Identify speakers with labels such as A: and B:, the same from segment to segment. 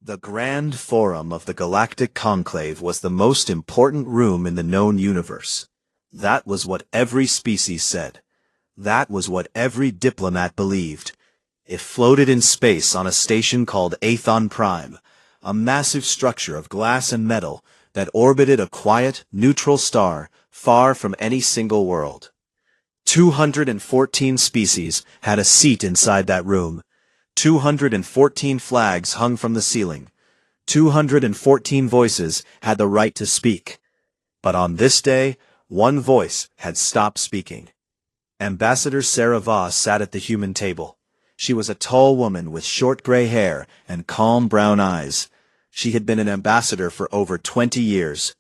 A: The Grand Forum of the Galactic Conclave was the most important room in the known universe. That was what every species said. That was what every diplomat believed. It floated in space on a station called Aethon Prime, a massive structure of glass and metal that orbited a quiet, neutral star far from any single world. 214 species had a seat inside that room. 214 flags hung from the ceiling. 214 voices had the right to speak. But on this day, one voice had stopped speaking. Ambassador Sarah Voss sat at the human table. She was a tall woman with short gray hair and calm brown eyes. She had been an ambassador for over 20 years.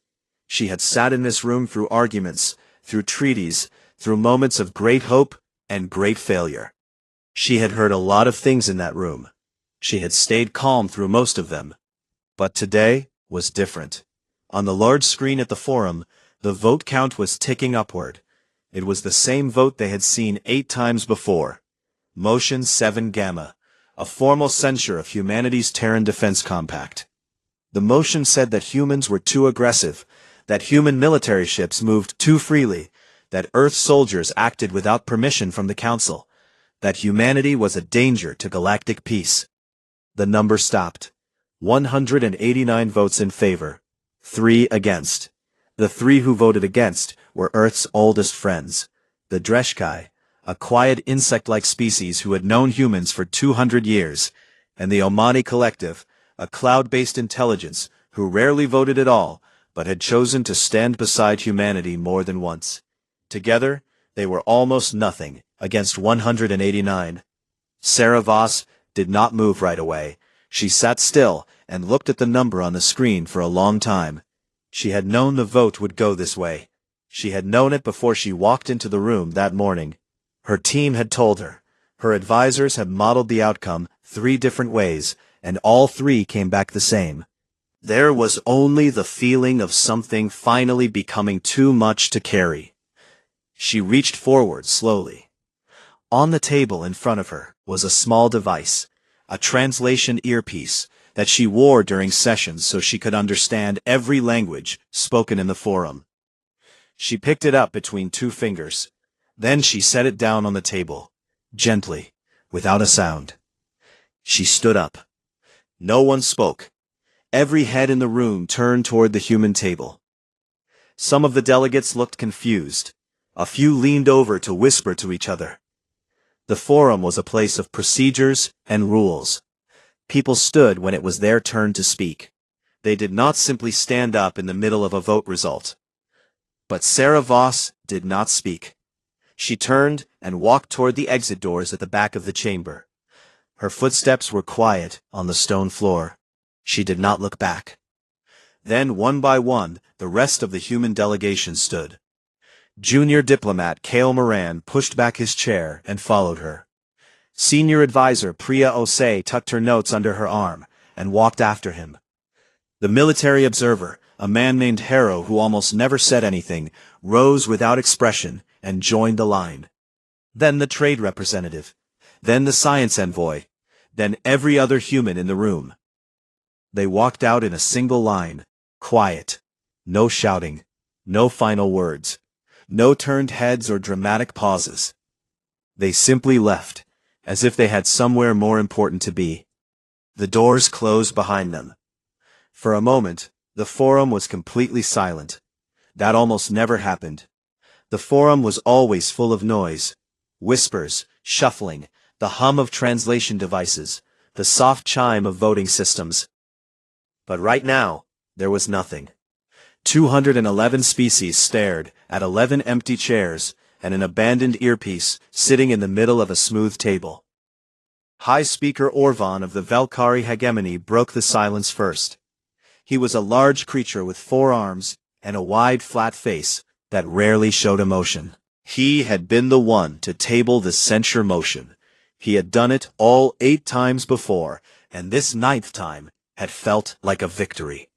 A: She had sat in this room through arguments, through treaties, through moments of great hope and great failure. She had heard a lot of things in that room. She had stayed calm through most of them. But today was different. On the large screen at the forum, the vote count was ticking upward. It was the same vote they had seen 8 times before. Motion 7 Gamma, a formal censure of humanity's Terran Defense Compact. The motion said that humans were too aggressive, that human military ships moved too freely, that Earth soldiers acted without permission from the Council, that humanity was a danger to galactic peace. The number stopped. 189 votes in favor, 3 against. The 3 who voted against were Earth's oldest friends, the Dreshkai, a quiet insect-like species who had known humans for 200 years, and the Omani Collective, a cloud-based intelligence who rarely voted at all, but had chosen to stand beside humanity more than once. Together, they were almost nothing against 189. Sarah Voss did not move right away. She sat still and looked at the number on the screen for a long time. She had known the vote would go this way. She had known it before she walked into the room that morning. Her team had told her. Her advisors had modeled the outcome 3 different ways, and all 3 came back the same. There was only the feeling of something finally becoming too much to carry. She reached forward slowly. On the table in front of her was a small device, a translation earpiece, that she wore during sessions so she could understand every language spoken in the forum. She picked it up between 2 fingers. Then she set it down on the table, gently, without a sound. She stood up. No one spoke. Every head in the room turned toward the human table. Some of the delegates looked confused. A few leaned over to whisper to each other. The forum was a place of procedures and rules. People stood when it was their turn to speak. They did not simply stand up in the middle of a vote result. But Sarah Voss did not speak. She turned and walked toward the exit doors at the back of the chamber. Her footsteps were quiet on the stone floor. She did not look back. Then, one by one, the rest of the human delegation stood. Junior diplomat Kale Moran pushed back his chair and followed her. Senior advisor Priya Osei tucked her notes under her arm and walked after him. The military observer, a man named Harrow who almost never said anything, rose without expression and joined the line. Then the trade representative. Then the science envoy. Then every other human in the room. They walked out in a single line, quiet. No shouting. No final words. No turned heads or dramatic pauses. They simply left, as if they had somewhere more important to be. The doors closed behind them. For a moment, the forum was completely silent. That almost never happened. The forum was always full of noise. Whispers, shuffling, the hum of translation devices, the soft chime of voting systems. But right now, there was nothing. 211 species stared at 11 empty chairs and an abandoned earpiece sitting in the middle of a smooth table. High Speaker Orvan of the Valkyrie hegemony broke the silence first. He was a large creature with 4 arms and a wide flat face that rarely showed emotion. He had been the one to table the censure motion. He had done it all 8 times before, and this 9th time had felt like a victory.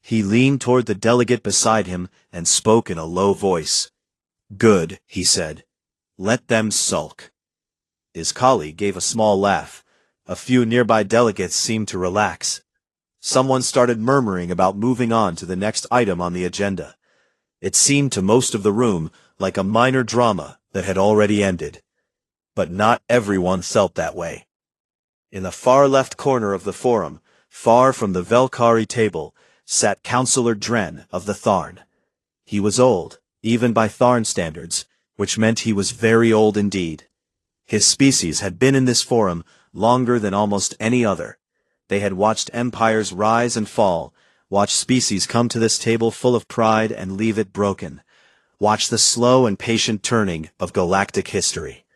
A: He leaned toward the delegate beside him and spoke in a low voice. "Good," he said. "Let them sulk." His colleague gave a small laugh. A few nearby delegates seemed to relax. someone started murmuring about moving on to the next item on the agenda. It seemed to most of the room like a minor drama that had already ended. But not everyone felt that way. In the far left corner of the forum, far from the Velkari table, sat Councillor Dren of the Tharn. He was old, even by Tharn standards, which meant he was very old indeed. His species had been in this forum longer than almost any other. They had watched empires rise and fall, watched species come to this table full of pride and leave it broken, watched the slow and patient turning of galactic history.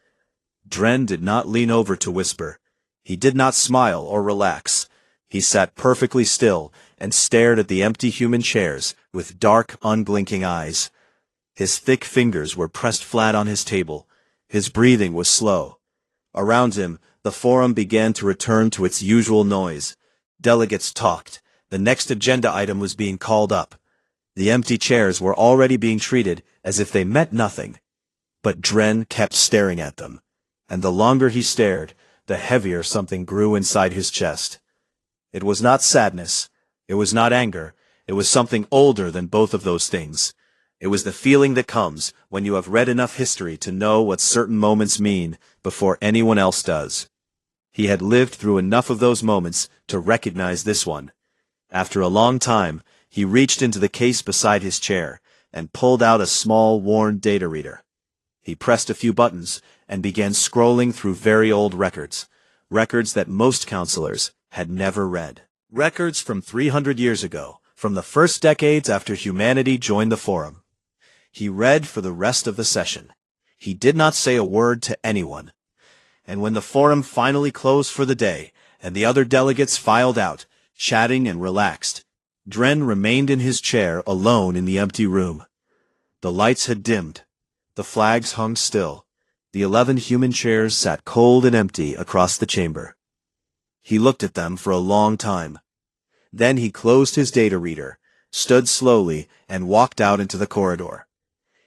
A: Dren did not lean over to whisper. He did not smile or relax. He sat perfectly still and stared at the empty human chairs with dark, unblinking eyes. His thick fingers were pressed flat on his table. His breathing was slow. Around him, the forum began to return to its usual noise. Delegates talked. The next agenda item was being called up. The empty chairs were already being treated as if they meant nothing. But Dren kept staring at them. And the longer he stared, the heavier something grew inside his chest. It was not sadness. It was not anger. It was something older than both of those things. It was the feeling that comes when you have read enough history to know what certain moments mean before anyone else does. He had lived through enough of those moments to recognize this one. After a long time, he reached into the case beside his chair and pulled out a small, worn data reader. He pressed a few buttons and began scrolling through very old records, records that most counselors had never read. Records from 300 years ago, from the first decades after humanity joined the forum. He read for the rest of the session. He did not say a word to anyone. And when the forum finally closed for the day, and the other delegates filed out, chatting and relaxed, Dren remained in his chair alone in the empty room. The lights had dimmed. The flags hung still. The 11 human chairs sat cold and empty across the chamber. He looked at them for a long time. Then he closed his data reader, stood slowly, and walked out into the corridor.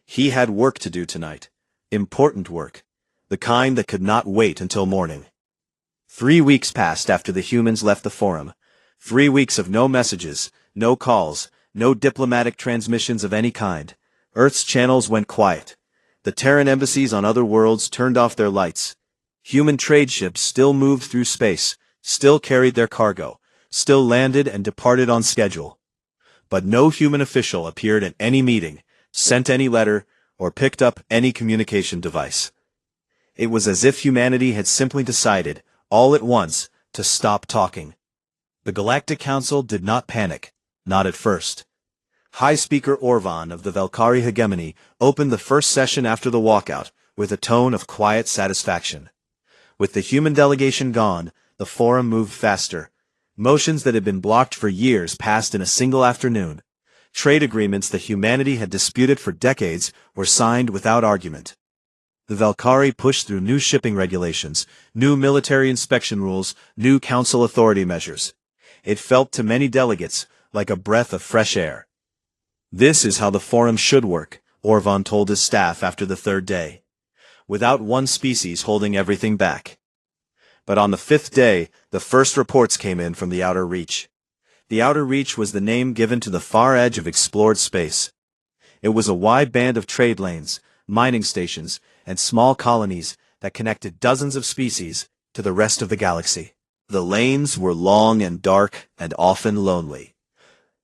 A: He had work to do tonight. Important work. The kind that could not wait until morning. 3 weeks passed after the humans left the forum. 3 weeks of no messages, no calls, no diplomatic transmissions of any kind. Earth's channels went quiet. The Terran embassies on other worlds turned off their lights. Human trade ships still moved through space, still carried their cargo, still landed and departed on schedule. But no human official appeared at any meeting, sent any letter, or picked up any communication device. It was as if humanity had simply decided, all at once, to stop talking. The Galactic Council did not panic, not at first. High Speaker Orvan of the Velkari hegemony opened the first session after the walkout with a tone of quiet satisfaction. With the human delegation gone, the forum moved faster. Motions that had been blocked for years passed in a single afternoon. Trade agreements that humanity had disputed for decades were signed without argument. The Velkari pushed through new shipping regulations, new military inspection rules, new council authority measures. It felt to many delegates like a breath of fresh air. This is how the forum should work, Orvan told his staff after the third day. Without one species holding everything back. But on the 5th day, the first reports came in from the Outer Reach. The Outer Reach was the name given to the far edge of explored space. It was a wide band of trade lanes, mining stations, and small colonies that connected dozens of species to the rest of the galaxy. The lanes were long and dark and often lonely.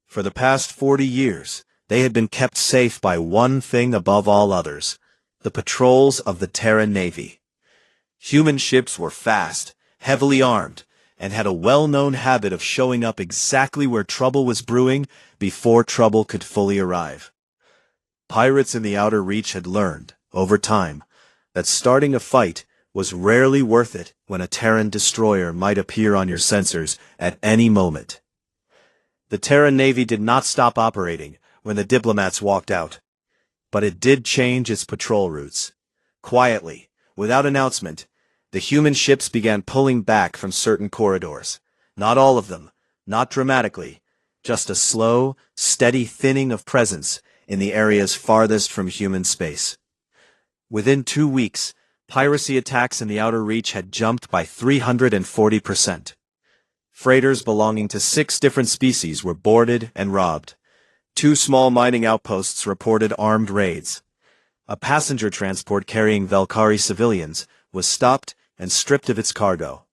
A: For the past 40 years, they had been kept safe by one thing above all others, the patrols of the Terran Navy. Human ships were fast, heavily armed, and had a well-known habit of showing up exactly where trouble was brewing before trouble could fully arrive. Pirates in the Outer Reach had learned, over time, that starting a fight was rarely worth it when a Terran destroyer might appear on your sensors at any moment. The Terran Navy did not stop operating when the diplomats walked out. But it did change its patrol routes. Quietly, without announcement, the human ships began pulling back from certain corridors. Not all of them, not dramatically, just a slow, steady thinning of presence in the areas farthest from human space. Within 2 weeks, piracy attacks in the Outer Reach had jumped by 340%. Freighters belonging to 6 different species were boarded and robbed. 2 small mining outposts reported armed raids. A passenger transport carrying Valkyrie civilians was stopped and stripped of its cargo.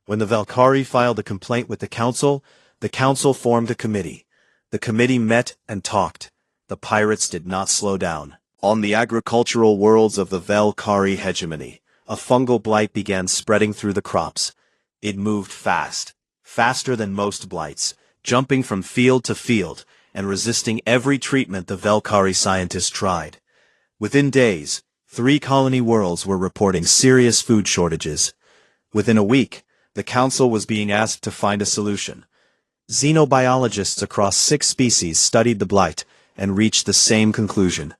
A: When the Valkyrie filed a complaint with the council formed a committee. The committee met and talked. The pirates did not slow down. On the agricultural worlds of the Valkyrie hegemony, a fungal blight began spreading through the crops. It moved fast, faster than most blights, jumping from field to field, and resisting every treatment the Valkyrie scientists tried. Within days, 3 colony worlds were reporting serious food shortages. Within a week, the council was being asked to find a solution. Xenobiologists across 6 species studied the blight and reached the same conclusion.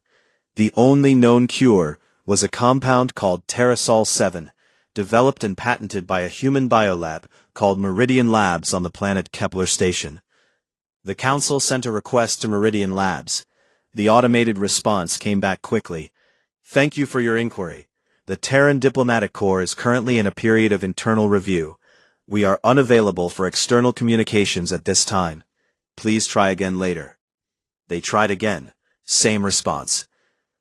A: The only known cure was a compound called Terrasol 7, developed and patented by a human biolab called Meridian Labs on the planet Kepler Station. The council sent a request to Meridian Labs. The automated response came back quickly. Thank you for your inquiry. The Terran Diplomatic Corps is currently in a period of internal review. We are unavailable for external communications at this time. Please try again later. They tried again. Same response.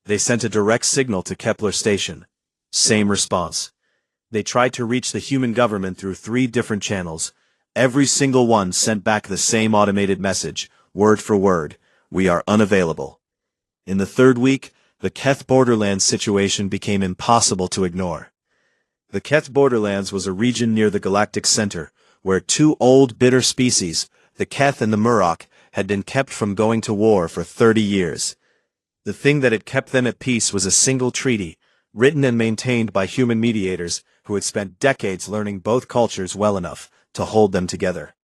A: They sent a direct signal to Kepler Station. Same response. They tried to reach the human government through 3 different channels. Every single one sent back the same automated message, word for word. We are unavailable. In the 3rd week, the Keth Borderlands situation became impossible to ignore. The Keth Borderlands was a region near the Galactic Center, where 2 old bitter species, the Keth and the Murok, had been kept from going to war for 30 years. The thing that had kept them at peace was a single treaty, written and maintained by human mediators who had spent decades learning both cultures well enough to hold them together.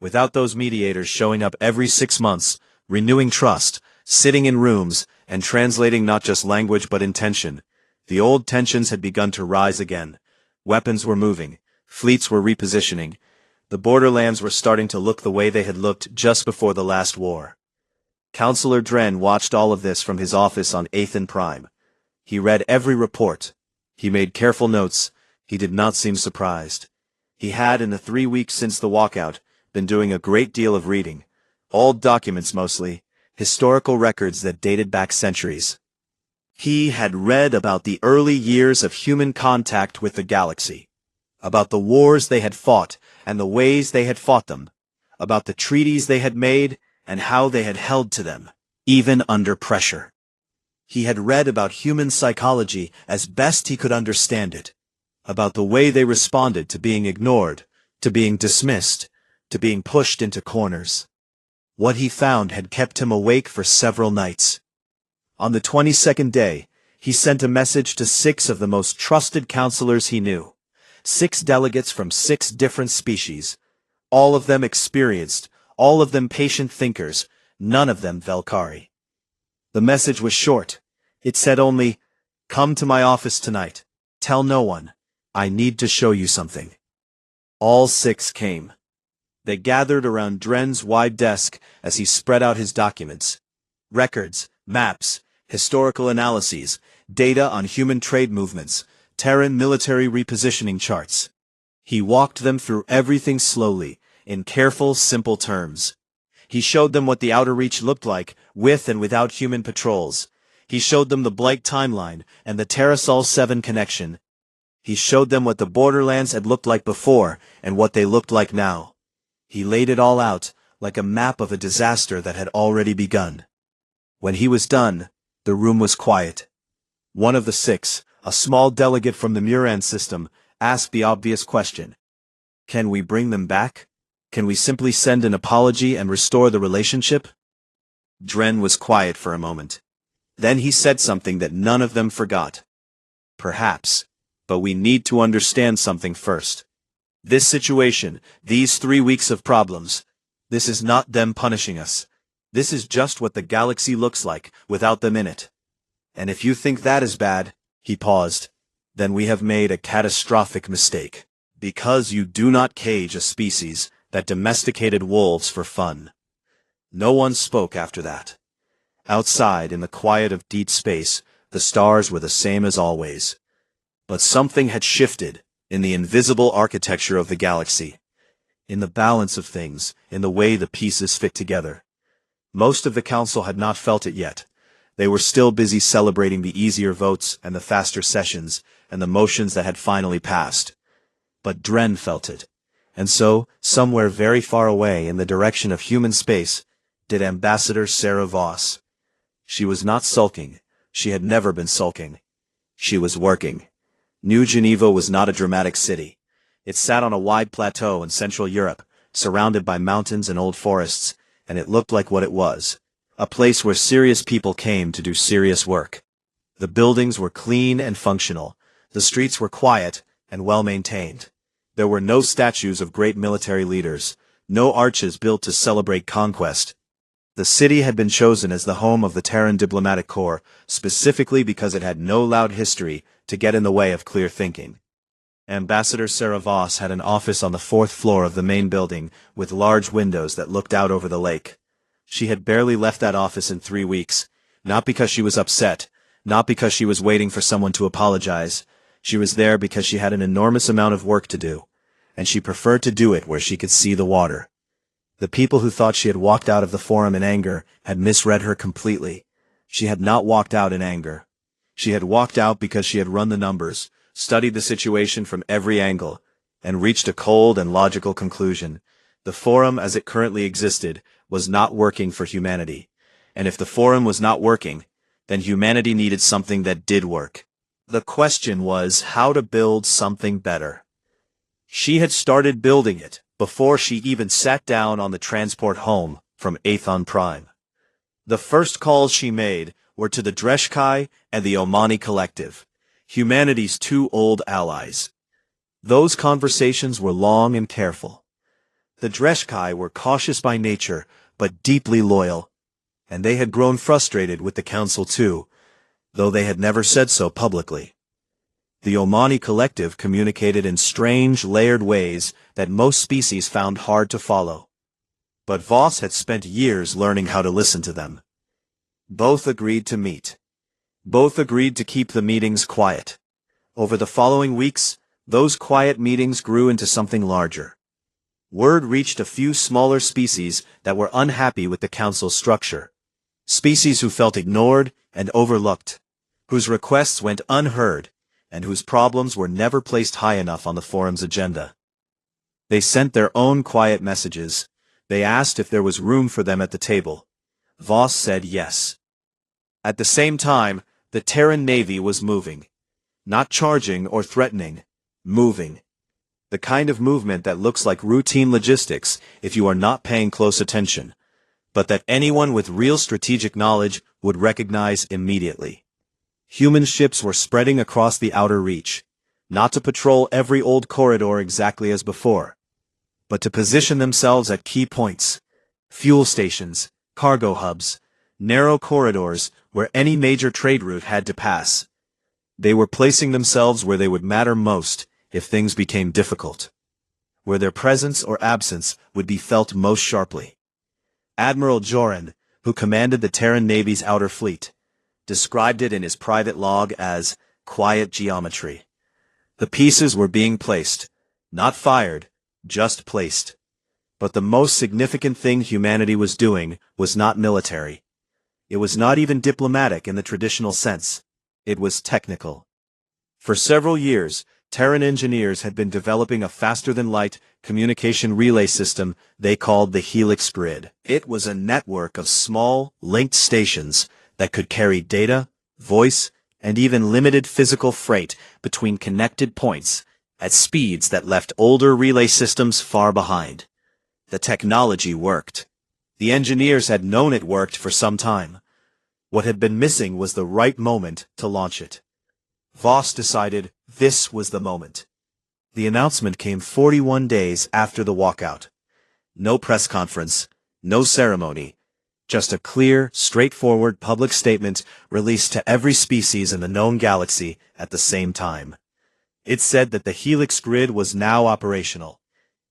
A: Without those mediators showing up every 6 months, renewing trust, sitting in rooms, and translating not just language but intention, the old tensions had begun to rise again. Weapons were moving, fleets were repositioning. The borderlands were starting to look the way they had looked just before the last war. Counselor Dren watched all of this from his office on 8th and Prime. He read every report. He made careful notes. He did not seem surprised. He had, in the 3 weeks since the walkout, been doing a great deal of reading. Old documents mostly, historical records that dated back centuries. He had read about the early years of human contact with the galaxy, about the wars they had fought and the ways they had fought them, about the treaties they had made and how they had held to them, even under pressure. He had read about human psychology as best he could understand it, about the way they responded to being ignored, to being dismissed, to being pushed into corners. What he found had kept him awake for several nights. On the 22nd day, he sent a message to 6 of the most trusted counselors he knew. 6 delegates from 6 different species. All of them experienced, all of them patient thinkers, none of them Valkyrie. The message was short. It said only, "Come to my office tonight. Tell no one. I need to show you something." All 6 came. They gathered around Dren's wide desk as he spread out his documents. Records, maps, historical analyses, data on human trade movements, Terran military repositioning charts. He walked them through everything slowly, in careful, simple terms. He showed them what the Outer Reach looked like, with and without human patrols. He showed them the Blight timeline and the Terrasol 7 connection. He showed them what the Borderlands had looked like before and what they looked like now. He laid it all out, like a map of a disaster that had already begun. When he was done, the room was quiet. One of the 6, a small delegate from the Muran system, asked the obvious question. Can we bring them back? Can we simply send an apology and restore the relationship? Dren was quiet for a moment. Then he said something that none of them forgot. Perhaps, but we need to understand something first. This situation, these 3 weeks of problems, this is not them punishing us. This is just what the galaxy looks like, without them in it. And if you think that is bad, he paused, then we have made a catastrophic mistake. Because you do not cage a species that domesticated wolves for fun. No one spoke after that. Outside, in the quiet of deep space, the stars were the same as always. But something had shifted in the invisible architecture of the galaxy. in the balance of things, in the way the pieces fit together. Most of the council had not felt it yet. They were still busy celebrating the easier votes and the faster sessions and the motions that had finally passed. But Dren felt it. And so, somewhere very far away in the direction of human space, did Ambassador Sarah Voss. She was not sulking. She had never been sulking. She was working. New Geneva was not a dramatic city. It sat on a wide plateau in Central Europe, surrounded by mountains and old forests, and it looked like what it was. A place where serious people came to do serious work. The buildings were clean and functional. The streets were quiet and well-maintained. There were no statues of great military leaders, no arches built to celebrate conquest. The city had been chosen as the home of the Terran Diplomatic Corps, specifically because it had no loud history to get in the way of clear thinking. Ambassador Sarah Voss had an office on the 4th floor of the main building with large windows that looked out over the lake. She had barely left that office in 3 weeks, not because she was upset, not because she was waiting for someone to apologize. She was there because she had an enormous amount of work to do, and she preferred to do it where she could see the water. The people who thought she had walked out of the forum in anger had misread her completely. She had not walked out in anger. She had walked out because she had run the numbers, studied the situation from every angle, and reached a cold and logical conclusion. The forum as it currently existed was not working for humanity. And if the forum was not working, then humanity needed something that did work. The question was how to build something better. She had started building it before she even sat down on the transport home from Aethon Prime. The first calls she made were to the Dreshkai and the Omani Collective, humanity's 2 old allies. Those conversations were long and careful. The Dreshkai were cautious by nature, but deeply loyal, and they had grown frustrated with the Council too, though they had never said so publicly. The Omani Collective communicated in strange, layered ways that most species found hard to follow. But Voss had spent years learning how to listen to them. Both agreed to meet. Both agreed to keep the meetings quiet. Over the following weeks, those quiet meetings grew into something larger. Word reached a few smaller species that were unhappy with the council's structure. Species who felt ignored and overlooked, whose requests went unheard, and whose problems were never placed high enough on the forum's agenda. They sent their own quiet messages. They asked if there was room for them at the table. Voss said yes. At the same time, the Terran Navy was moving. Not charging or threatening, moving. The kind of movement that looks like routine logistics if you are not paying close attention, but that anyone with real strategic knowledge would recognize immediately. Human ships were spreading across the outer reach, not to patrol every old corridor exactly as before, but to position themselves at key points, fuel stations, cargo hubs, narrow corridors where any major trade route had to pass. They were placing themselves where they would matter most if things became difficult, where their presence or absence would be felt most sharply. Admiral Joran, who commanded the Terran Navy's outer fleet, described it in his private log as quiet geometry. The pieces were being placed, not fired, just placed. But the most significant thing humanity was doing was not military. It was not even diplomatic in the traditional sense. It was technical. For several years, Terran engineers had been developing a faster-than-light communication relay system they called the Helix Grid. It was a network of small, linked stations that could carry data, voice, and even limited physical freight between connected points at speeds that left older relay systems far behind. The technology worked. The engineers had known it worked for some time. What had been missing was the right moment to launch it. Voss decided this was the moment. The announcement came 41 days after the walkout. No press conference, no ceremony, just a clear, straightforward public statement released to every species in the known galaxy at the same time. It said that the Helix Grid was now operational.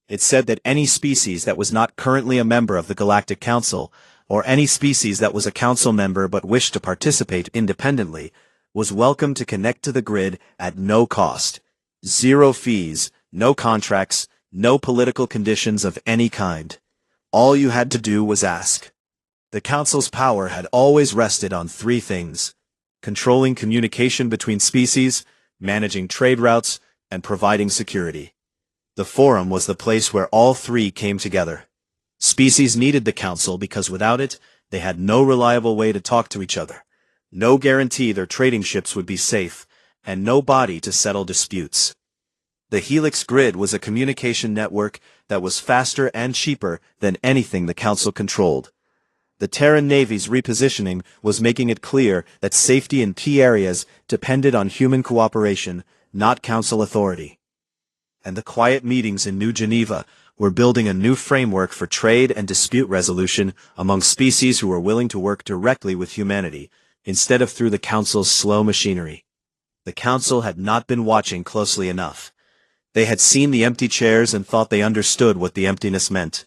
A: It said that any species that was not currently a member of the Galactic Council, or any species that was a council member but wished to participate independently, was welcome to connect to the grid at no cost. Zero fees, no contracts, No political conditions of any kind. All you had to do was ask. The Council's power had always rested on three things: controlling communication between species, managing trade routes, and providing security. The Forum was the place where all three came together. Species needed the Council because without it, they had no reliable way to talk to each other, no guarantee their trading ships would be safe, and no body to settle disputes. The Helix Grid was a communication network that was faster and cheaper than anything the Council controlled. The Terran Navy's repositioning was making it clear that safety in key areas depended on human cooperation, not Council authority. And the quiet meetings in New Geneva were building a new framework for trade and dispute resolution among species who were willing to work directly with humanity, instead of through the Council's slow machinery. The Council had not been watching closely enough. They had seen the empty chairs and thought they understood what the emptiness meant.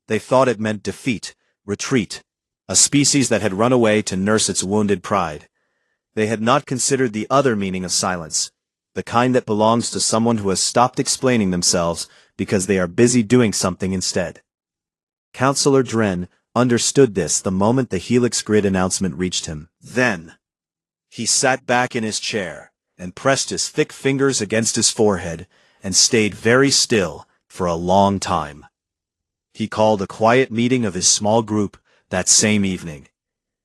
A: They thought it meant defeat, retreat, a species that had run away to nurse its wounded pride. They had not considered the other meaning of silence, the kind that belongs to someone who has stopped explaining themselves because they are busy doing something instead. Councillor Dren understood this the moment the Helix Grid announcement reached him. Then, he sat back in his chair and pressed his thick fingers against his forehead and stayed very still for a long time. He called a quiet meeting of his small group that same evening.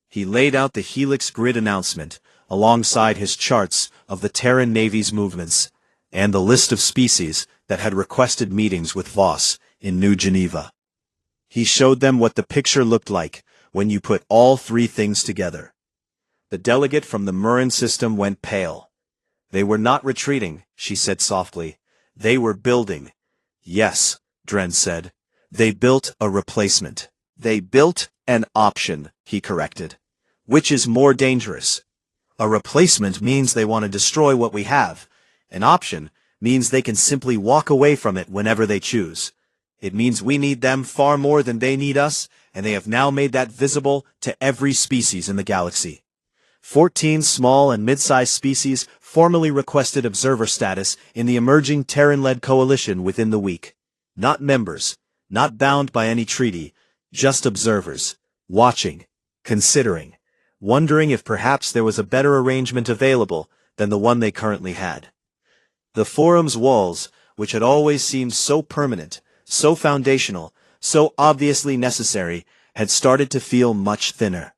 A: He laid out the Helix Grid announcement alongside his charts of the Terran Navy's movements and the list of species that had requested meetings with Voss in New Geneva. He showed them what the picture looked like when you put all three things together. The delegate from the Murin system went pale. They were not retreating, she said softly. They were building. Yes, Dren said. They built a replacement. They built an option, he corrected. Which is more dangerous? A replacement means they want to destroy what we have. An option means they can simply walk away from it whenever they choose. It means we need them far more than they need us, and they have now made that visible to every species in the galaxy. 14 small and mid-sized species formally requested observer status in the emerging Terran-led coalition within the week. Not members, not bound by any treaty, just observers, watching, considering, wondering if perhaps there was a better arrangement available than the one they currently had. The Forum's walls, which had always seemed so permanent, so foundational, so obviously necessary, had started to feel much thinner.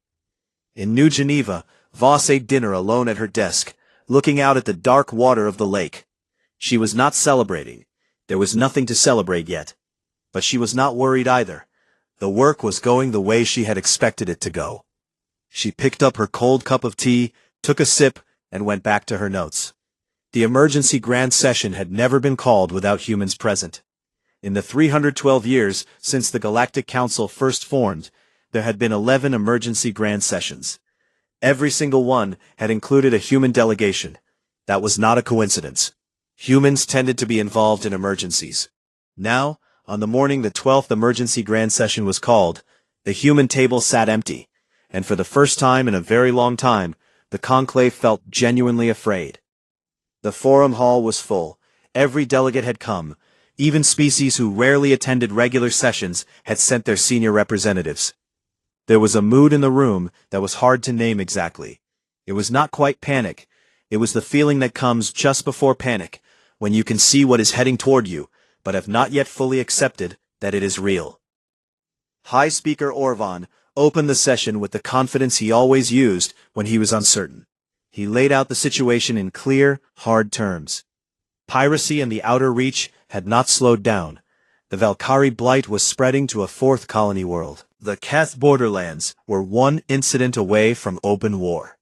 A: In New Geneva, Voss ate dinner alone at her desk, looking out at the dark water of the lake. She was not celebrating. There was nothing to celebrate yet. But she was not worried either. The work was going the way she had expected it to go. She picked up her cold cup of tea, took a sip, and went back to her notes. The emergency grand session had never been called without humans present. In the 312 years since the Galactic Council first formed, there had been 11 emergency grand sessions. Every single one had included a human delegation. That was not a coincidence. Humans tended to be involved in emergencies. Now, on the morning the 12th emergency grand session was called, the human table sat empty, and for the first time in a very long time, the conclave felt genuinely afraid. The Forum hall was full. Every delegate had come. Even species who rarely attended regular sessions had sent their senior representatives. There was a mood in the room that was hard to name exactly. It was not quite panic. It was the feeling that comes just before panic, when you can see what is heading toward you, but have not yet fully accepted that it is real. High Speaker Orvan opened the session with the confidence he always used when he was uncertain. He laid out the situation in clear, hard terms. Piracy in the Outer Reach had not slowed down. The Valkyrie blight was spreading to a fourth colony world. The Keth borderlands were one incident away from open war.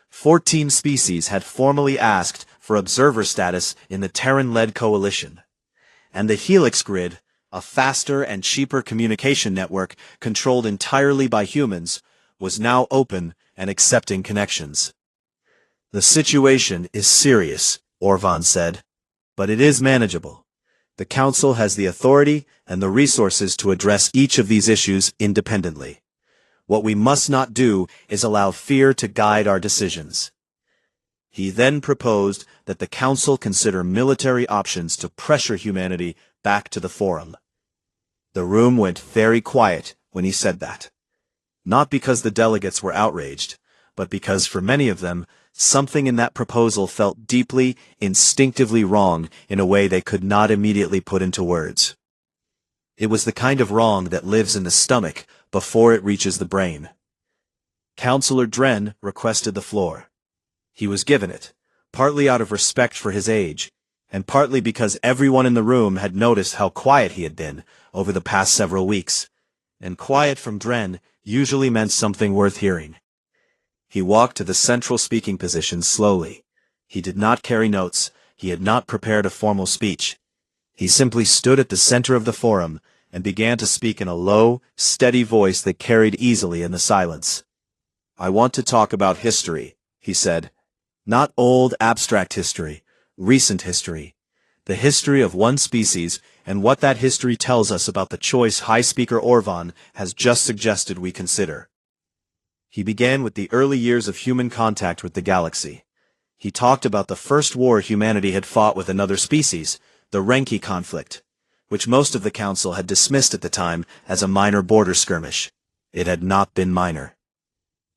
A: 14 species had formally asked for observer status in the Terran-led coalition. And the Helix Grid, a faster and cheaper communication network controlled entirely by humans, was now open and accepting connections. The situation is serious, Orvan said, but it is manageable. The Council has the authority and the resources to address each of these issues independently. What we must not do is allow fear to guide our decisions. He then proposed that the Council consider military options to pressure humanity back to the forum. The room went very quiet when he said that. Not because the delegates were outraged, but because for many of them, something in that proposal felt deeply, instinctively wrong in a way they could not immediately put into words. It was the kind of wrong that lives in the stomach before it reaches the brain. Councillor Dren requested the floor. He was given it, partly out of respect for his age, and partly because everyone in the room had noticed how quiet he had been over the past several weeks, and quiet from Dren usually meant something worth hearing. He walked to the central speaking position slowly. He did not carry notes, he had not prepared a formal speech. He simply stood at the center of the forum and began to speak in a low, steady voice that carried easily in the silence. "I want to talk about history," he said. "Not old, abstract history, recent history. The history of one species and what that history tells us about the choice High Speaker Orvan has just suggested we consider." He began with the early years of human contact with the galaxy. He talked about the first war humanity had fought with another species, the Renki conflict, which most of the Council had dismissed at the time as a minor border skirmish. It had not been minor.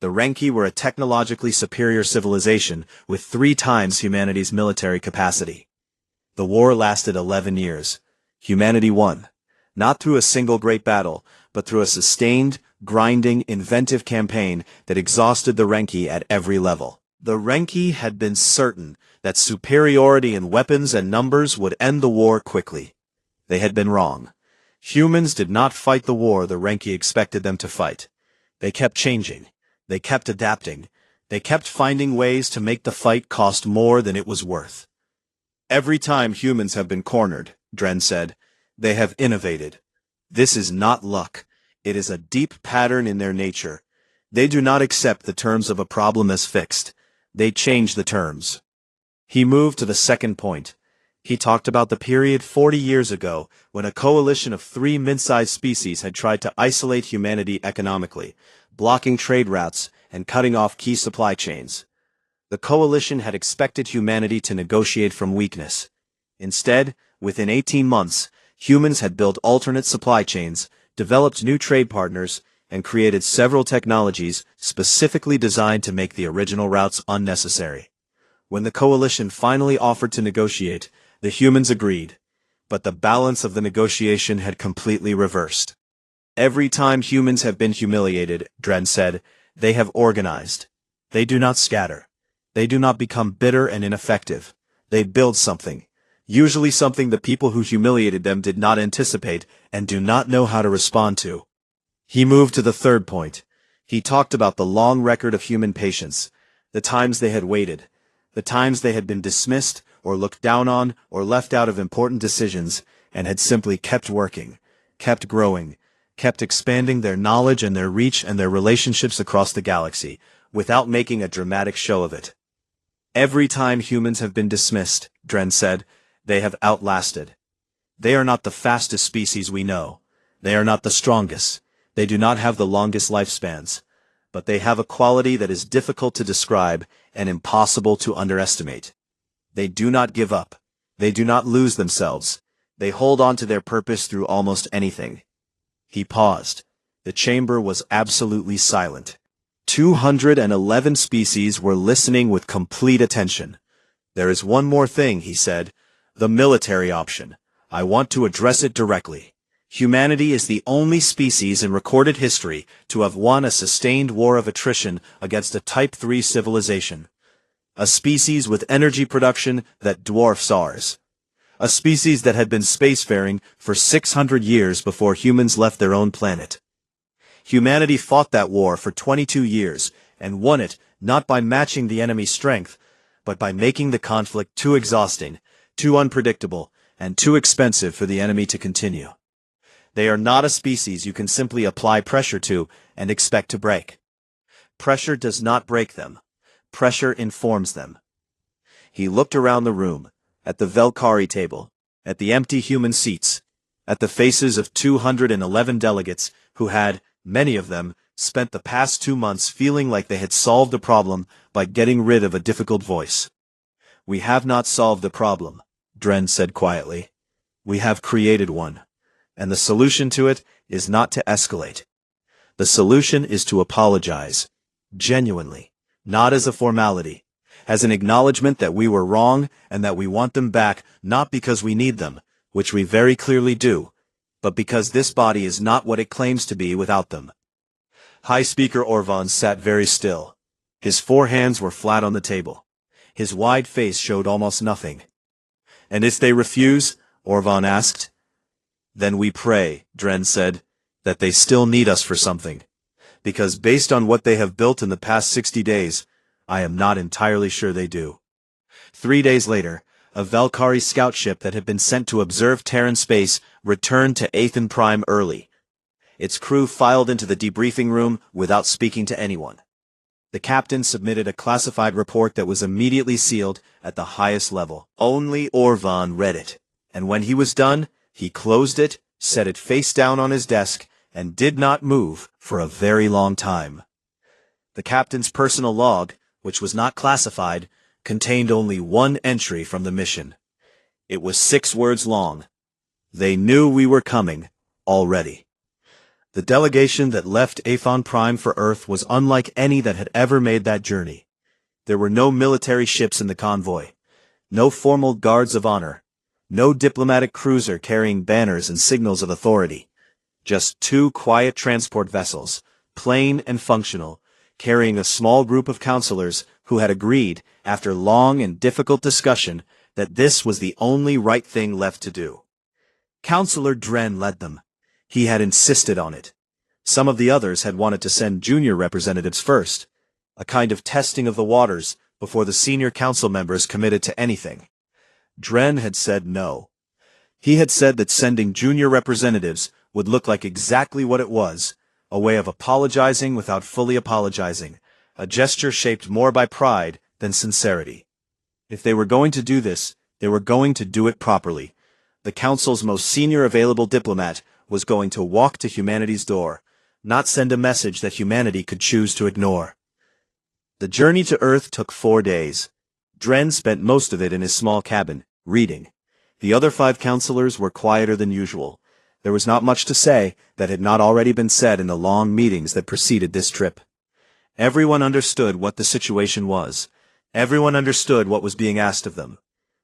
A: The Renki were a technologically superior civilization with 3 times humanity's military capacity. The war lasted 11 years. Humanity won, not through a single great battle, but through a sustained, grinding, inventive campaign that exhausted the Renki at every level. The Renki had been certain that superiority in weapons and numbers would end the war quickly. They had been wrong. Humans did not fight the war the Renki expected them to fight. They kept changing. They kept adapting. They kept finding ways to make the fight cost more than it was worth. "Every time humans have been cornered," Dren said, "they have innovated. This is not luck. It is a deep pattern in their nature. They do not accept the terms of a problem as fixed. They change the terms." He moved to the second point. He talked about the period 40 years ago when a coalition of 3 mid-sized species had tried to isolate humanity economically, blocking trade routes and cutting off key supply chains. The coalition had expected humanity to negotiate from weakness. Instead, within 18 months, humans had built alternate supply chains, developed new trade partners, and created several technologies specifically designed to make the original routes unnecessary. When the coalition finally offered to negotiate, the humans agreed, but the balance of the negotiation had completely reversed. "Every time humans have been humiliated," Dren said, "they have organized. They do not scatter. They do not become bitter and ineffective. They build something. Usually something the people who humiliated them did not anticipate and do not know how to respond to." He moved to the third point. He talked about the long record of human patience, the times they had waited, the times they had been dismissed or looked down on or left out of important decisions, and had simply kept working, kept growing, kept expanding their knowledge and their reach and their relationships across the galaxy, without making a dramatic show of it. "Every time humans have been dismissed," Dren said, "they have outlasted. They are not the fastest species we know. They are not the strongest. They do not have the longest lifespans. But they have a quality that is difficult to describe and impossible to underestimate. They do not give up. They do not lose themselves. They hold on to their purpose through almost anything." He paused. The chamber was absolutely silent. 211 species were listening with complete attention. "There is one more thing," he said. "The military option. I want to address it directly. Humanity is the only species in recorded history to have won a sustained war of attrition against a Type 3 civilization. A species with energy production that dwarfs ours. A species that had been spacefaring for 600 years before humans left their own planet. Humanity fought that war for 22 years and won it not by matching the enemy's strength, but by making the conflict too exhausting, too unpredictable, and too expensive for the enemy to continue. They are not a species you can simply apply pressure to and expect to break. Pressure does not break them. Pressure informs them." He looked around the room, at the Velkari table, at the empty human seats, at the faces of 211 delegates who had, many of them, spent the past 2 months feeling like they had solved the problem by getting rid of a difficult voice. "We have not solved the problem," Dren said quietly. We have created one. And the solution to it is not to escalate. The solution is to apologize. Genuinely. Not as a formality. As an acknowledgement that we were wrong and that we want them back not because we need them, which we very clearly do, but because this body is not what it claims to be without them. High Speaker Orvan sat very still. His four hands were flat on the table. His wide face showed almost nothing. And if they refuse, Orvan asked. Then we pray, Dren said, that they still need us for something. Because based on what they have built in the past 60 days, I am not entirely sure they do. 3 days later, a Valkyrie scout ship that had been sent to observe Terran space returned to Aethan Prime early. Its crew filed into the debriefing room without speaking to anyone. The captain submitted a classified report that was immediately sealed at the highest level. Only Orvan read it, and when he was done, he closed it, set it face down on his desk, and did not move for a very long time. The captain's personal log, which was not classified, contained only one entry from the mission. It was 6 words long. They knew we were coming, already. The delegation that left Aethon Prime for Earth was unlike any that had ever made that journey. There were no military ships in the convoy, no formal guards of honor, no diplomatic cruiser carrying banners and signals of authority. Just 2 quiet transport vessels, plain and functional, carrying a small group of counselors who had agreed, after long and difficult discussion, that this was the only right thing left to do. Counselor Dren led them. He had insisted on it. Some of the others had wanted to send junior representatives first, a kind of testing of the waters before the senior council members committed to anything. Dren had said no. He had said that sending junior representatives would look like exactly what it was, a way of apologizing without fully apologizing, a gesture shaped more by pride than sincerity. If they were going to do this, they were going to do it properly. The Council's most senior available diplomat was going to walk to humanity's door, not send a message that humanity could choose to ignore. The journey to Earth took 4 days. Dren spent most of it in his small cabin, reading. The other 5 counselors were quieter than usual. There was not much to say that had not already been said in the long meetings that preceded this trip. Everyone understood what the situation was. Everyone understood what was being asked of them.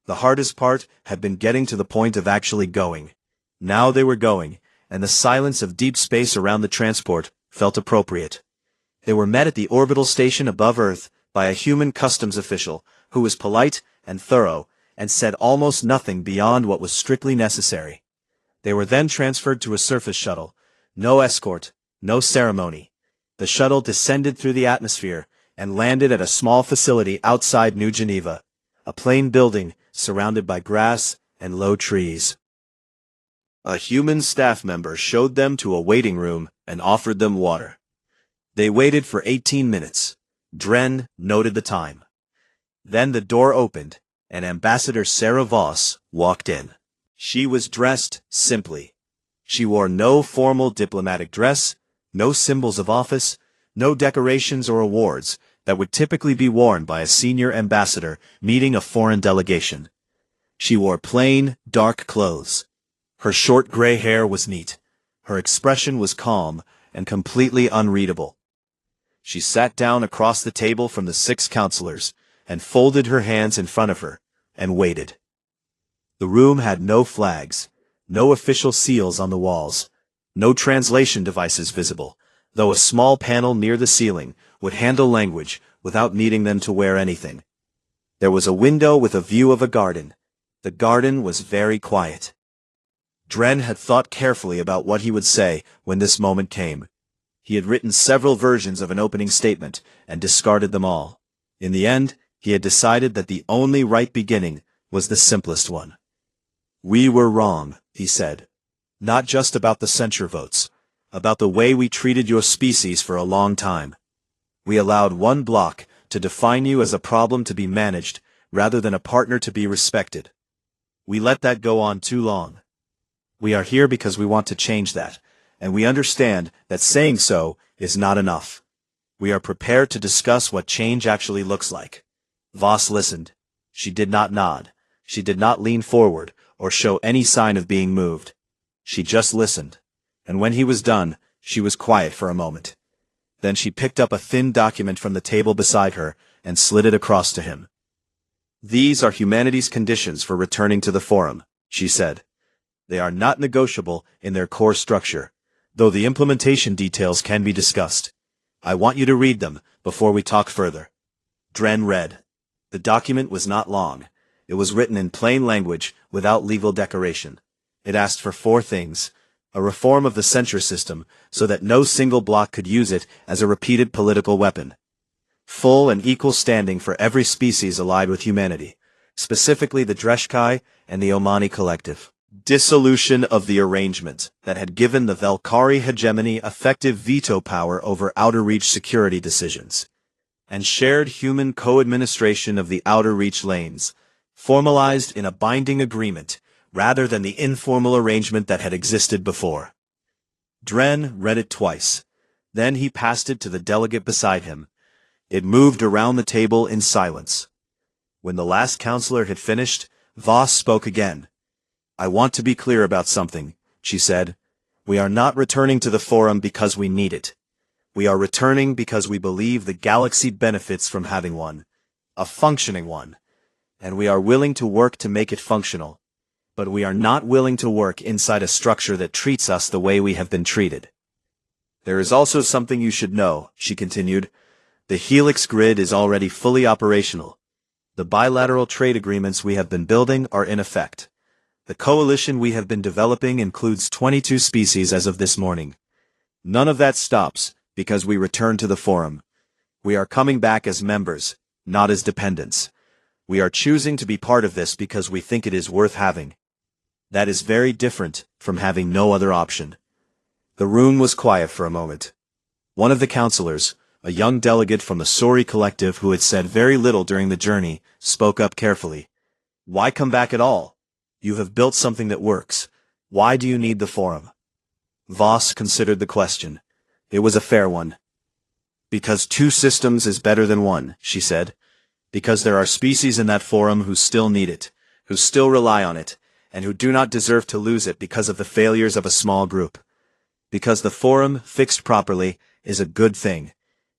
A: The hardest part had been getting to the point of actually going. Now they were going, and the silence of deep space around the transport felt appropriate. They were met at the orbital station above Earth by a human customs official who was polite and thorough and said almost nothing beyond what was strictly necessary. They were then transferred to a surface shuttle. No escort, no ceremony. The shuttle descended through the atmosphere and landed at a small facility outside New Geneva, a plain building surrounded by grass and low trees. A human staff member showed them to a waiting room and offered them water. They waited for 18 minutes. Dren noted the time. Then the door opened, and Ambassador Sarah Voss walked in. She was dressed simply. She wore no formal diplomatic dress, no symbols of office, no decorations or awards that would typically be worn by a senior ambassador meeting a foreign delegation. She wore plain, dark clothes. Her short gray hair was neat. Her expression was calm and completely unreadable. She sat down across the table from the 6 counselors and folded her hands in front of her and waited. The room had no flags, no official seals on the walls, no translation devices visible, though a small panel near the ceiling would handle language without needing them to wear anything. There was a window with a view of a garden. The garden was very quiet. Dren had thought carefully about what he would say when this moment came. He had written several versions of an opening statement and discarded them all. In the end, he had decided that the only right beginning was the simplest one. We were wrong, he said. Not just about the censure votes, about the way we treated your species for a long time. We allowed one bloc to define you as a problem to be managed rather than a partner to be respected. We let that go on too long. We are here because we want to change that, and we understand that saying so is not enough. We are prepared to discuss what change actually looks like. Voss listened. She did not nod. She did not lean forward or show any sign of being moved. She just listened, and when he was done, she was quiet for a moment. Then she picked up a thin document from the table beside her and slid it across to him. "These are humanity's conditions for returning to the Forum," she said. "They are not negotiable in their core structure, though the implementation details can be discussed. I want you to read them before we talk further." Dren read. The document was not long. It was written in plain language, without legal decoration. It asked for 4 things: a reform of the censure system, so that no single bloc could use it as a repeated political weapon. Full and equal standing for every species allied with humanity, specifically the Dreshkai and the Omani Collective. Dissolution of the arrangement that had given the Velkari hegemony effective veto power over Outer Reach security decisions. And shared human co-administration of the Outer Reach lanes, formalized in a binding agreement, rather than the informal arrangement that had existed before. Dren read it twice. Then he passed it to the delegate beside him. It moved around the table in silence. When the last counselor had finished, Voss spoke again. "I want to be clear about something," she said. "We are not returning to the Forum because we need it. We are returning because we believe the galaxy benefits from having one, a functioning one, and we are willing to work to make it functional. But we are not willing to work inside a structure that treats us the way we have been treated. There is also something you should know," she continued. "The Helix grid is already fully operational. The bilateral trade agreements we have been building are in effect. The coalition we have been developing includes 22 species as of this morning. None of that stops, because we return to the Forum. We are coming back as members, not as dependents. We are choosing to be part of this because we think it is worth having. That is very different from having no other option." The room was quiet for a moment. One of the counselors, a young delegate from the Sori Collective who had said very little during the journey, spoke up carefully. "Why come back at all? You have built something that works. Why do you need the Forum?" Voss considered the question. It was a fair one. "Because 2 systems is better than 1, she said. "Because there are species in that Forum who still need it, who still rely on it, and who do not deserve to lose it because of the failures of a small group. Because the Forum, fixed properly, is a good thing.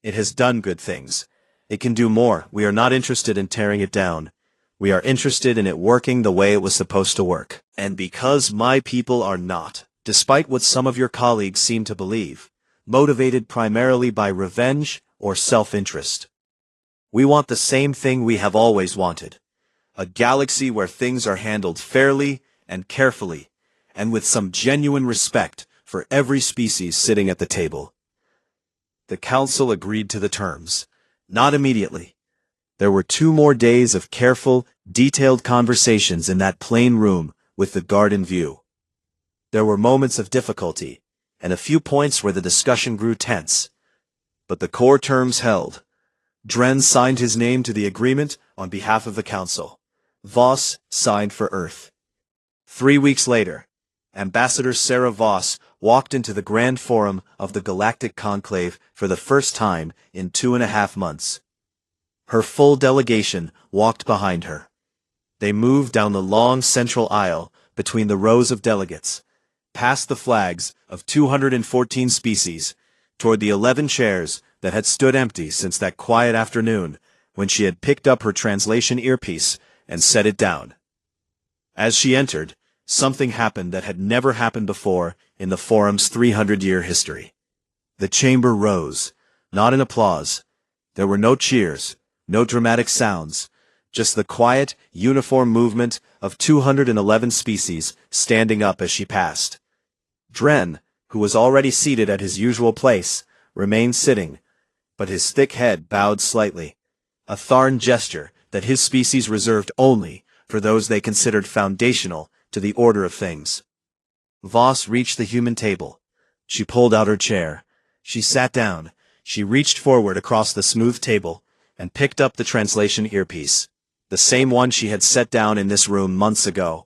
A: It has done good things. It can do more. We are not interested in tearing it down. We are interested in it working the way it was supposed to work. And because my people are not, despite what some of your colleagues seem to believe, motivated primarily by revenge or self-interest. We want the same thing we have always wanted. A galaxy where things are handled fairly and carefully, and with some genuine respect for every species sitting at the table." The council agreed to the terms. Not immediately. There were 2 more days of careful, detailed conversations in that plain room with the guard in view. There were moments of difficulty, and a few points where the discussion grew tense. But the core terms held. Dren signed his name to the agreement on behalf of the council. Voss signed for Earth. 3 weeks later, Ambassador Sarah Voss walked into the Grand Forum of the Galactic Conclave for the first time in 2.5 months. Her full delegation walked behind her. They moved down the long central aisle between the rows of delegates, past the flags of 214 species, toward the 11 chairs that had stood empty since that quiet afternoon when she had picked up her translation earpiece and set it down. As she entered, something happened that had never happened before in the Forum's 300-year history. The chamber rose, not in applause. There were no cheers, no dramatic sounds, just the quiet, uniform movement of 211 species standing up as she passed. Dren, who was already seated at his usual place, remained sitting, but his thick head bowed slightly, a Tharn gesture that his species reserved only for those they considered foundational to the order of things. Voss reached the human table. She pulled out her chair. She sat down. She reached forward across the smooth table and picked up the translation earpiece, the same one she had set down in this room months ago.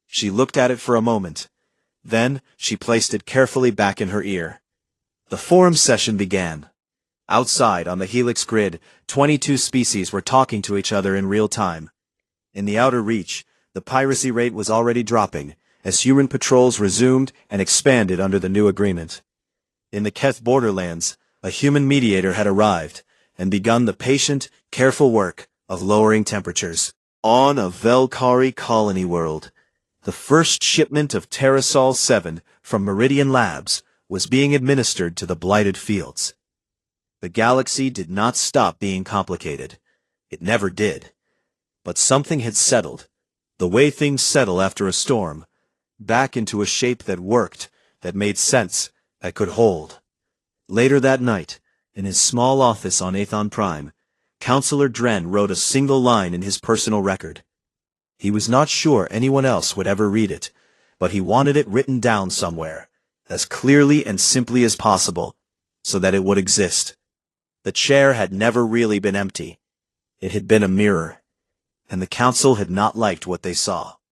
A: She looked at it for a moment. Then she placed it carefully back in her ear. The forum session began. Outside, on the Helix grid, 22 species were talking to each other in real time. In the outer reach, The piracy rate was already dropping, as human patrols resumed and expanded under the new agreement. In the Keth borderlands, a human mediator had arrived, and begun the patient, careful work of lowering temperatures. On a Velkari colony world, the first shipment of Terrasol 7 from Meridian Labs was being administered to the blighted fields. The galaxy did not stop being complicated. It never did. But something had settled, the way things settle after a storm, back into a shape that worked, that made sense, that could hold. Later that night, in his small office on Athon Prime, Counselor Dren wrote a single line in his personal record. He was not sure anyone else would ever read it, but he wanted it written down somewhere, as clearly and simply as possible, so that it would exist. The chair had never really been empty. It had been a mirror, and the council had not liked what they saw.